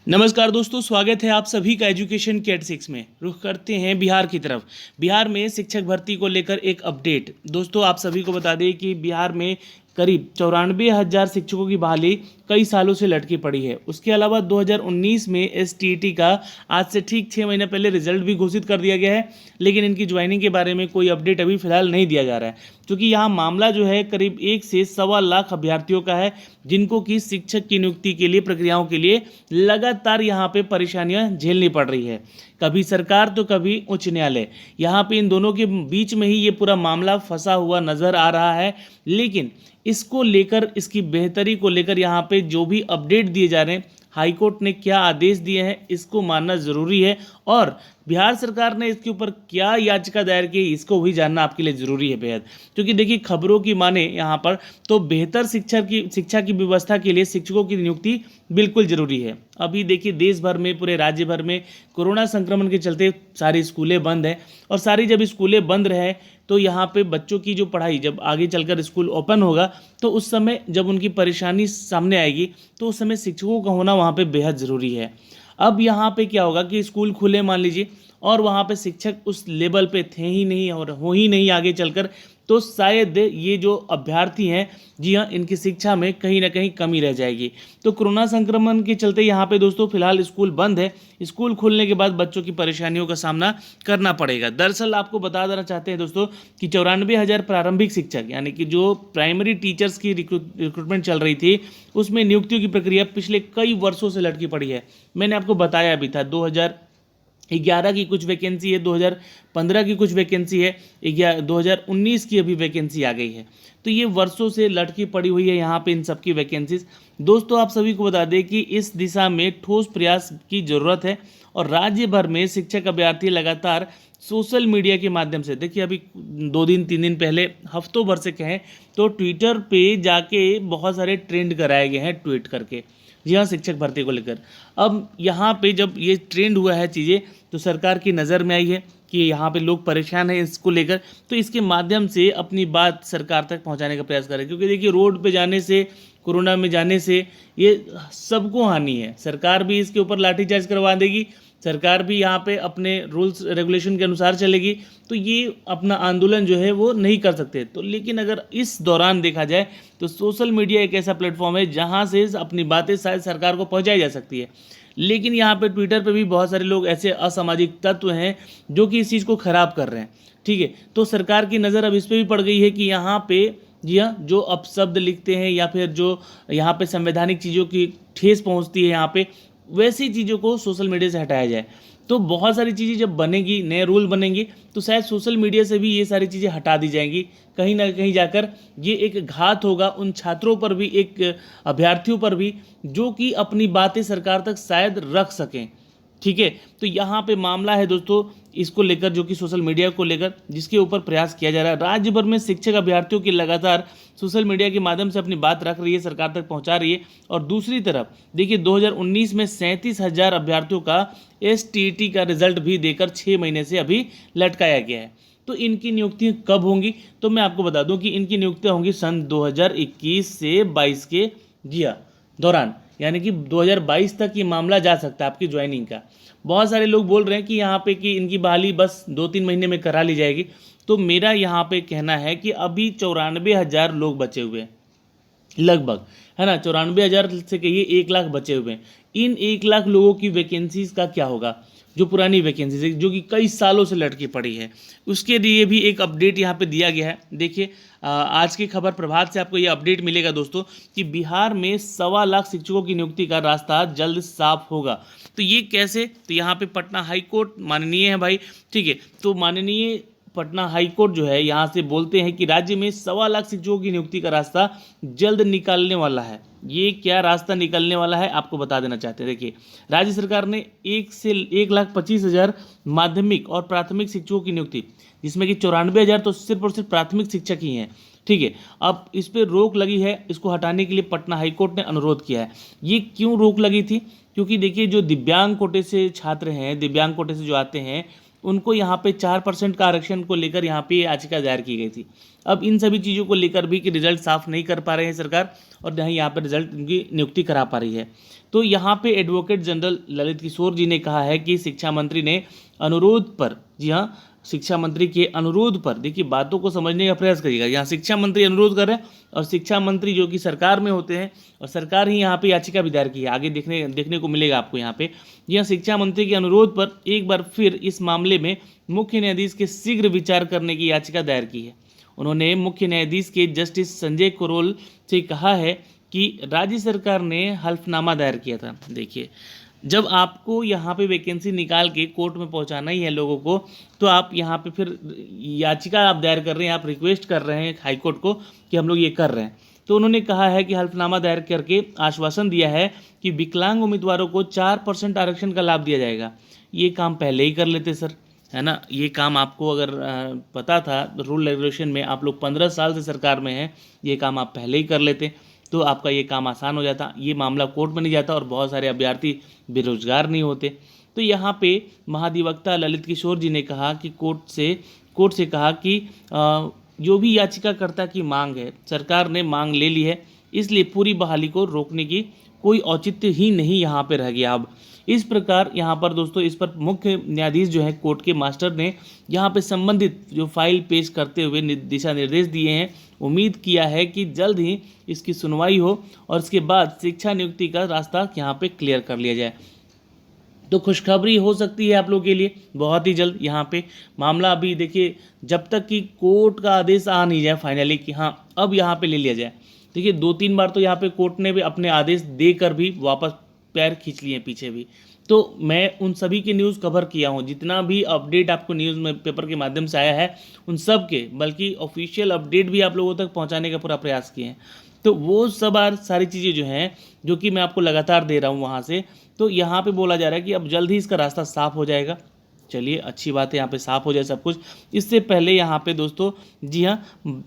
नमस्कार दोस्तों, स्वागत है आप सभी का एजुकेशन कैट 6 में। रुख करते हैं बिहार की तरफ। बिहार में शिक्षक भर्ती को लेकर एक अपडेट। दोस्तों, आप सभी को बता दें कि बिहार में करीब 94,000 शिक्षकों की बहाली कई सालों से लटकी पड़ी है। उसके अलावा 2019 में एसटीईटी का आज से ठीक 6 महीने पहले रिजल्ट भी घोषित कर दिया गया है, लेकिन इनकी ज्वाइनिंग के बारे में कोई अपडेट अभी फिलहाल नहीं दिया जा रहा है, क्योंकि यहाँ मामला जो है करीब 1 से सवा लाख अभ्यर्थियों का है, जिनको कि शिक्षक की नियुक्ति के लिए प्रक्रियाओं के लिए लगातार यहाँ पे परेशानियाँ झेलनी पड़ रही है। कभी सरकार तो कभी उच्च न्यायालय, यहाँ पे इन दोनों के बीच में ही ये पूरा मामला फंसा हुआ नजर आ रहा है। लेकिन इसको लेकर, इसकी बेहतरी को लेकर यहाँ पे जो भी अपडेट दिए जा रहे हैं, हाईकोर्ट ने क्या आदेश दिए हैं, इसको मानना ज़रूरी है। और बिहार सरकार ने इसके ऊपर क्या याचिका दायर की, इसको भी जानना आपके लिए ज़रूरी है बेहद। क्योंकि देखिए, खबरों की माने यहाँ पर तो बेहतर शिक्षा की व्यवस्था के लिए शिक्षकों की नियुक्ति बिल्कुल ज़रूरी है। अभी देखिए, देश भर में, पूरे राज्य भर में कोरोना संक्रमण के चलते सारी स्कूलें बंद हैं, और सारी जब स्कूलें बंद रहे तो यहाँ पे बच्चों की जो पढ़ाई, जब आगे चलकर स्कूल ओपन होगा तो उस समय जब उनकी परेशानी सामने आएगी तो उस समय शिक्षकों का होना वहाँ पे बेहद ज़रूरी है। अब यहाँ पे क्या होगा कि स्कूल खुले मान लीजिए, और वहाँ पे शिक्षक उस लेवल पे थे ही नहीं और हो ही नहीं आगे चलकर, तो शायद ये जो अभ्यर्थी हैं, जी हाँ, इनकी शिक्षा में कहीं ना कहीं कमी रह जाएगी। तो कोरोना संक्रमण के चलते यहाँ पे दोस्तों फिलहाल स्कूल बंद है। स्कूल खुलने के बाद बच्चों की परेशानियों का सामना करना पड़ेगा। दरअसल आपको बता देना चाहते हैं दोस्तों कि 94,000 प्रारंभिक शिक्षक, यानी कि जो प्राइमरी टीचर्स की रिक्रूटमेंट चल रही थी, उसमें नियुक्तियों की प्रक्रिया पिछले कई वर्षों से लटकी पड़ी है। मैंने आपको बताया भी था, 2011 की कुछ वैकेंसी है, 2015 की कुछ वैकेंसी है, 2019 की अभी वैकेंसी आ गई है। तो ये वर्षों से लटकी पड़ी हुई है यहाँ पे इन सब की वैकेंसीज। दोस्तों, आप सभी को बता दें कि इस दिशा में ठोस प्रयास की ज़रूरत है, और राज्य भर में शिक्षक अभ्यर्थी लगातार सोशल मीडिया के माध्यम से, देखिए अभी 2 दिन 3 दिन पहले, हफ्तों भर से कहें तो ट्विटर पे जाके बहुत सारे ट्रेंड कराए गए हैं ट्वीट करके, जी हाँ, शिक्षक भर्ती को लेकर। अब यहाँ पे जब ये ट्रेंड हुआ है चीज़ें, तो सरकार की नज़र में आई है कि यहाँ पे लोग परेशान हैं इसको लेकर, तो इसके माध्यम से अपनी बात सरकार तक पहुँचाने का प्रयास करें। क्योंकि देखिए, रोड पे जाने से, कोरोना में जाने से ये सबको हानि है। सरकार भी इसके ऊपर लाठीचार्ज करवा देगी, सरकार भी यहाँ पे अपने रूल्स रेगुलेशन के अनुसार चलेगी, तो ये अपना आंदोलन जो है वो नहीं कर सकते। तो लेकिन अगर इस दौरान देखा जाए तो सोशल मीडिया एक ऐसा प्लेटफॉर्म है जहाँ से अपनी बातें शायद सरकार को पहुँचाई जा सकती है। लेकिन यहाँ पे ट्विटर पे भी बहुत सारे लोग ऐसे असामाजिक तत्व हैं जो कि इस चीज़ को ख़राब कर रहे हैं, ठीक है। तो सरकार की नज़र अब इस पर भी पड़ गई है कि यहाँ पे, जी हाँ, जो अपशब्द लिखते हैं या फिर जो यहाँ पे संवैधानिक चीज़ों की ठेस पहुँचती है यहाँ पे, वैसी चीज़ों को सोशल मीडिया से हटाया जाए। तो बहुत सारी चीज़ें जब बनेगी, नए रूल बनेंगे, तो शायद सोशल मीडिया से भी ये सारी चीज़ें हटा दी जाएंगी। कहीं ना कहीं जाकर ये एक घात होगा उन छात्रों पर भी, एक अभ्यर्थियों पर भी, जो कि अपनी बातें सरकार तक शायद रख सकें, ठीक है। तो यहाँ पे मामला है दोस्तों इसको लेकर, जो कि सोशल मीडिया को लेकर, जिसके ऊपर प्रयास किया जा रहा है। राज्य भर में शिक्षक अभ्यर्थियों की लगातार सोशल मीडिया के माध्यम से अपनी बात रख रही है, सरकार तक पहुंचा रही है। और दूसरी तरफ देखिए, 2019 में 37,000 अभ्यर्थियों का एसटीईटी का रिजल्ट भी देकर 6 महीने से अभी लटकाया गया है। तो इनकी नियुक्ति कब होंगी, तो मैं आपको बता दूं कि इनकी नियुक्तियां होंगी सन 2021 से 22 के, जी हाँ, दौरान, यानी कि 2022 तक ये मामला जा सकता है आपकी ज्वाइनिंग का। बहुत सारे लोग बोल रहे हैं कि यहाँ पे कि इनकी बहाली बस 2-3 महीने में करा ली जाएगी। तो मेरा यहाँ पे कहना है कि अभी 94,000 लोग बचे हुए हैं लगभग, है ना। 94,000 से कहिए 1 लाख बचे हुए हैं। इन 1 लाख लोगों की वैकेंसीज का क्या होगा, जो पुरानी वैकेंसीज है, जो कि कई सालों से लटकी पड़ी है, उसके लिए भी एक अपडेट यहाँ पे दिया गया है। देखिए, आज की खबर प्रभात से आपको ये अपडेट मिलेगा दोस्तों कि बिहार में 1.25 लाख शिक्षकों की नियुक्ति का रास्ता जल्द साफ होगा। तो ये कैसे, तो यहाँ पे पटना हाईकोर्ट माननीय है भाई, ठीक है। तो माननीय पटना हाईकोर्ट जो है यहाँ से बोलते हैं कि राज्य में 1.25 लाख शिक्षकों की नियुक्ति का रास्ता जल्द निकालने वाला है। ये क्या रास्ता निकलने वाला है आपको बता देना चाहते हैं। देखिए, राज्य सरकार ने 1,25,000 माध्यमिक और प्राथमिक शिक्षकों की नियुक्ति, जिसमें कि 94,000 तो सिर्फ और सिर्फ प्राथमिक शिक्षक ही हैं, ठीक है। अब इस पर रोक लगी है, इसको हटाने के लिए पटना हाईकोर्ट ने अनुरोध किया है। ये क्यों रोक लगी थी, क्योंकि देखिए, जो दिव्यांग कोटे से छात्र हैं, दिव्यांग कोटे से जो आते हैं, उनको यहाँ पे 4% का आरक्षण को लेकर यहाँ पे याचिका दायर की गई थी। अब इन सभी चीज़ों को लेकर भी कि रिजल्ट साफ नहीं कर पा रहे हैं सरकार, और नहीं यहाँ पर रिजल्ट उनकी नियुक्ति करा पा रही है। तो यहाँ पे एडवोकेट जनरल ललित किशोर जी ने कहा है कि शिक्षा मंत्री ने अनुरोध पर, जी हाँ, शिक्षा मंत्री के अनुरोध पर, देखिए बातों को समझने का प्रयास करिएगा, यहाँ शिक्षा मंत्री अनुरोध कर रहे हैं और शिक्षा मंत्री जो कि सरकार में होते हैं और सरकार ही यहाँ पे याचिका भी दायर की है, आगे देखने को मिलेगा आपको यहाँ पे। यहाँ शिक्षा मंत्री के अनुरोध पर एक बार फिर इस मामले में मुख्य न्यायाधीश के शीघ्र विचार करने की याचिका दायर की है। उन्होंने मुख्य न्यायाधीश के जस्टिस संजय करोल से कहा है कि राज्य सरकार ने हल्फनामा दायर किया था। देखिए, जब आपको यहाँ पे वैकेंसी निकाल के कोर्ट में पहुँचाना ही है लोगों को, तो आप यहाँ पे फिर याचिका आप दायर कर रहे हैं, आप रिक्वेस्ट कर रहे हैं हाई कोर्ट को कि हम लोग ये कर रहे हैं। तो उन्होंने कहा है कि हल्फनामा दायर करके आश्वासन दिया है कि विकलांग उम्मीदवारों को 4% आरक्षण का लाभ दिया जाएगा। ये काम पहले ही कर लेते सर, है ना। ये काम आपको अगर पता था रूल रेगुलेशन में, आप लोग 15 साल से सरकार में हैं, ये काम आप पहले ही कर लेते तो आपका ये काम आसान हो जाता, ये मामला कोर्ट में नहीं जाता और बहुत सारे अभ्यर्थी बेरोजगार नहीं होते। तो यहाँ पे महाधिवक्ता ललित किशोर जी ने कहा कि कोर्ट से कहा कि जो भी याचिकाकर्ता की मांग है, सरकार ने मांग ले ली है, इसलिए पूरी बहाली को रोकने की कोई औचित्य ही नहीं यहाँ पे रह गया। अब इस प्रकार यहाँ पर दोस्तों, इस पर मुख्य न्यायाधीश जो है कोर्ट के मास्टर ने यहाँ पे संबंधित जो फाइल पेश करते हुए दिशा निर्देश दिए हैं। उम्मीद किया है कि जल्द ही इसकी सुनवाई हो और इसके बाद शिक्षा नियुक्ति का रास्ता यहाँ पे क्लियर कर लिया जाए। तो खुशखबरी हो सकती है आप लोगों के लिए बहुत ही जल्द। यहाँ पे मामला अभी देखिए, जब तक कि कोर्ट का आदेश आ नहीं जाए फाइनली कि हाँ अब यहाँ पे ले लिया जाए। देखिए 2-3 बार तो यहाँ पे कोर्ट ने भी अपने आदेश देकर भी वापस पैर खींच लिए पीछे भी। तो मैं उन सभी की न्यूज़ कवर किया हूँ, जितना भी अपडेट आपको न्यूज़ में पेपर के माध्यम से आया है उन सब के, बल्कि ऑफिशियल अपडेट भी आप लोगों तक पहुँचाने का पूरा प्रयास किए हैं। तो वो सब सारी चीज़ें जो हैं, जो कि मैं आपको लगातार दे रहा हूँ वहाँ से, तो यहाँ पे बोला जा रहा है कि अब जल्द ही इसका रास्ता साफ हो जाएगा। चलिए अच्छी बात है, यहाँ पे साफ हो जाए सब कुछ। इससे पहले यहाँ पे दोस्तों, जी हाँ,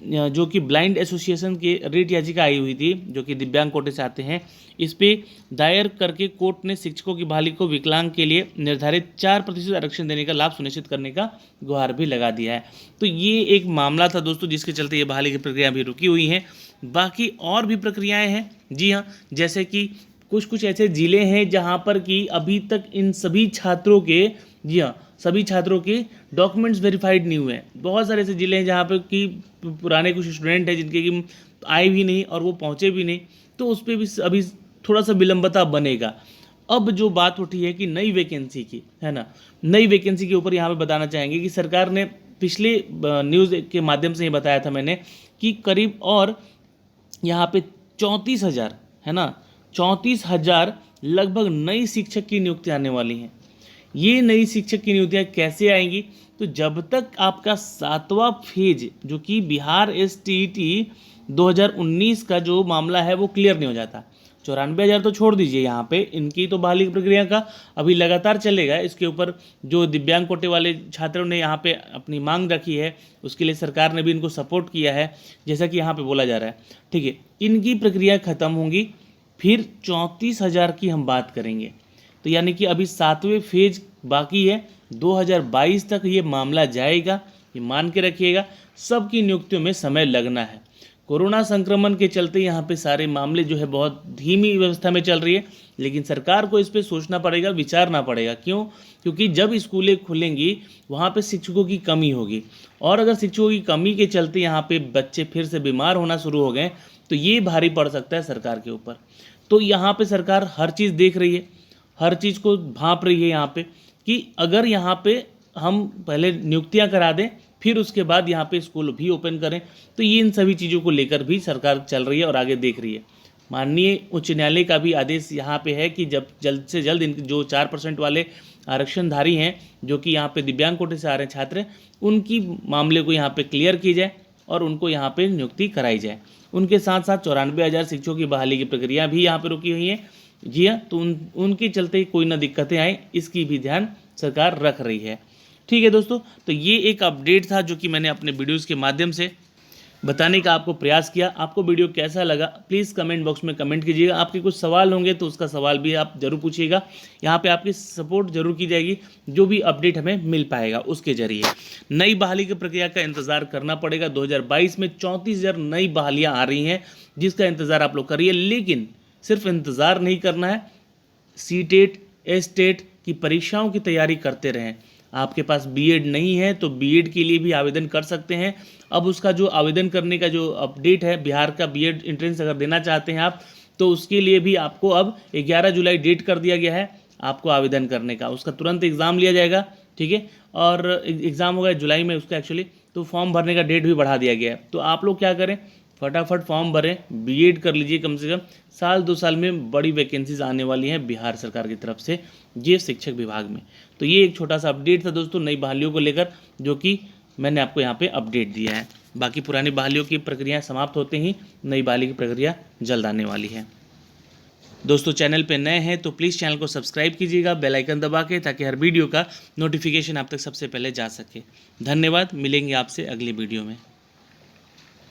जो कि ब्लाइंड एसोसिएशन की रिट याचिका आई हुई थी, जो कि दिव्यांग कोटे से आते हैं, इस पे दायर करके कोर्ट ने शिक्षकों की बहाली को विकलांग के लिए निर्धारित 4% आरक्षण देने का लाभ सुनिश्चित करने का गुहार भी लगा दिया है। तो ये एक मामला था दोस्तों, जिसके चलते ये बहाली की प्रक्रिया भी रुकी हुई हैं। बाकी और भी प्रक्रियाएँ हैं, जी हाँ, जैसे कि कुछ ऐसे ज़िले हैं जहाँ पर कि अभी तक इन सभी छात्रों के, जी हाँ, सभी छात्रों के डॉक्यूमेंट्स वेरीफाइड नहीं हुए हैं। बहुत सारे ऐसे ज़िले हैं जहाँ पर कि पुराने कुछ स्टूडेंट हैं जिनके कि आए भी नहीं और वो पहुँचे भी नहीं, तो उस पर भी अभी थोड़ा सा विलंबता बनेगा। अब जो बात उठी है कि नई वैकेंसी की, है ना, नई वैकेंसी के ऊपर यहाँ पे बताना चाहेंगे कि सरकार ने पिछले न्यूज़ के माध्यम से ही बताया था मैंने कि करीब और यहाँ पे 34,000, है ना, 34,000 लगभग नई शिक्षक की नियुक्ति आने वाली हैं। ये नई शिक्षक की नियुक्तियाँ कैसे आएंगी? तो जब तक आपका 7वां फेज, जो कि बिहार STET 2019 का जो मामला है वो क्लियर नहीं हो जाता, 94,000 तो छोड़ दीजिए, यहाँ पे इनकी तो बहाली प्रक्रिया का अभी लगातार चलेगा। इसके ऊपर जो दिव्यांग कोटे वाले छात्रों ने यहाँ पे अपनी मांग रखी है, उसके लिए सरकार ने भी इनको सपोर्ट किया है, जैसा कि यहाँ पे बोला जा रहा है। ठीक है, इनकी प्रक्रिया ख़त्म होंगी, फिर 34,000 की हम बात करेंगे। तो यानी कि अभी 7वें फेज बाकी है, 2022 तक ये मामला जाएगा, ये मान के रखिएगा। सबकी नियुक्तियों में समय लगना है। कोरोना संक्रमण के चलते यहाँ पे सारे मामले जो है बहुत धीमी व्यवस्था में चल रही है, लेकिन सरकार को इस पे सोचना पड़ेगा, विचारना पड़ेगा। क्यों? क्योंकि जब स्कूलें खुलेंगी वहाँ पे शिक्षकों की कमी होगी, और अगर शिक्षकों की कमी के चलते यहाँ पे बच्चे फिर से बीमार होना शुरू हो गए तो ये भारी पड़ सकता है सरकार के ऊपर। तो यहाँ पे सरकार हर चीज़ देख रही है, हर चीज़ को भांप रही है यहाँ पे कि अगर यहाँ पे हम पहले नियुक्तियाँ करा दें, फिर उसके बाद यहाँ पे स्कूल भी ओपन करें। तो ये इन सभी चीज़ों को लेकर भी सरकार चल रही है और आगे देख रही है। माननीय उच्च न्यायालय का भी आदेश यहाँ पे है कि जब जल्द से जल्द इन जो 4% वाले आरक्षणधारी हैं, जो कि यहाँ पे दिव्यांग कोटे से आ रहे हैं छात्र, उनकी मामले को यहाँ पे क्लियर की जाए और उनको यहाँ पे नियुक्ति कराई जाए। उनके साथ साथ 94,000 शिक्षकों की बहाली की प्रक्रिया भी यहाँ पे रुकी हुई है। जी हाँ, तो उनके चलते कोई ना दिक्कतें आए, इसकी भी ध्यान सरकार रख रही है। ठीक है दोस्तों, तो ये एक अपडेट था जो कि मैंने अपने वीडियोज़ के माध्यम से बताने का आपको प्रयास किया। आपको वीडियो कैसा लगा प्लीज़ कमेंट बॉक्स में कमेंट कीजिएगा। आपके कुछ सवाल होंगे तो उसका सवाल भी आप ज़रूर पूछिएगा। यहाँ पे आपकी सपोर्ट जरूर की जाएगी, जो भी अपडेट हमें मिल पाएगा उसके जरिए। नई बहाली की प्रक्रिया का इंतज़ार करना पड़ेगा। 2022 में 34,000 नई बहालियाँ आ रही हैं, जिसका इंतज़ार आप लोग करिए। लेकिन सिर्फ इंतज़ार नहीं करना है, सीटेट, एस्टेट की परीक्षाओं की तैयारी करते रहें। आपके पास बीएड नहीं है तो बीएड के लिए भी आवेदन कर सकते हैं। अब उसका जो आवेदन करने का जो अपडेट है, बिहार का बीएड एंट्रेंस अगर देना चाहते हैं आप, तो उसके लिए भी आपको अब 11 जुलाई डेट कर दिया गया है आपको आवेदन करने का। उसका तुरंत एग्ज़ाम लिया जाएगा, ठीक है, और एग्ज़ाम होगा जुलाई में उसका एक्चुअली, तो फॉर्म भरने का डेट भी बढ़ा दिया गया है। तो आप लोग क्या करें, फटाफट फॉर्म भरें, बीएड कर लीजिए। कम से कम साल 2 साल में बड़ी वैकेंसीज आने वाली हैं बिहार सरकार की तरफ से ये शिक्षक विभाग में। तो ये एक छोटा सा अपडेट था दोस्तों नई बहालियों को लेकर, जो कि मैंने आपको यहाँ पे अपडेट दिया है। बाकी पुरानी बहालियों की प्रक्रिया समाप्त होते ही नई बहाली की प्रक्रिया जल्द आने वाली है। दोस्तों चैनल पे नए हैं तो प्लीज़ चैनल को सब्सक्राइब कीजिएगा बेल आइकन दबा के, ताकि हर वीडियो का नोटिफिकेशन आप तक सबसे पहले जा सके। धन्यवाद, मिलेंगे आपसे अगली वीडियो में।